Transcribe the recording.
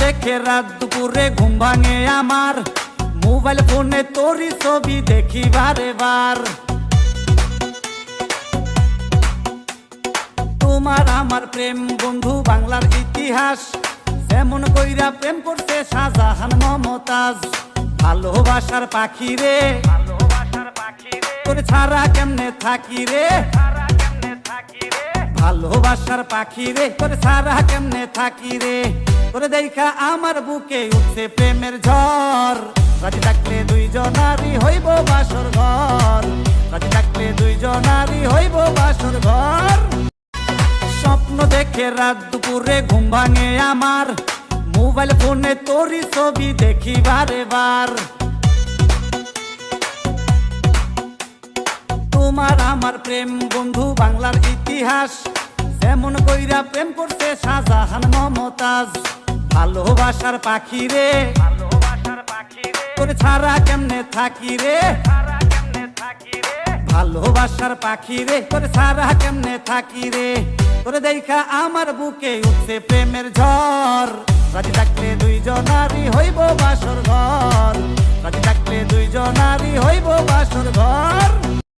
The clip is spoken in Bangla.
দেখে রাত দুপুরে ঘুম ভাঙে আমার, মোবাইল ফোনে তোরই ছবি দেখি বারে বার। তোমার আমার প্রেম বন্ধু বাংলার ইতিহাস, যেমন কইরা প্রেম করছে শাহজাহান মমতাজ। ভালোবাসার পাখি রে, তোর ছাড়া কেমনে থাকি রে, ভালোবাসার পাখি রে, তোর ছাড়া কেমনে থাকি রে। তোরে দেখা আমার বুকে উঠছে প্রেমের ঝড়, রাজি থাকলে দুইজনারই হইব বাসর ঘর, রাজি থাকলে দুইজনারই হইব বাসর ঘর। স্বপ্ন দেখে রাত দুপুরে ঘুম ভাঙে আমার, মোবাইল ফোনে তোরই ছবি দেখি বারে বার। তোমার আমার প্রেম বন্ধু বাংলার ইতিহাস, যেমন কইরা প্রেম করছে শাহজাহান মমতাজ। ভালোবাসার পাখি রে, তোর ছাড়া কেমনে থাকি রে, ভালোবাসার পাখি রে, তোর ছাড়া কেমনে থাকি রে। তোরে দেখা আমার বুকে উঠছে প্রেমের ঝড়, রাজি থাকলে দুইজনারই হইব বাসর ঘর, রাজি থাকলে দুইজনারই হইব বাসর ঘর।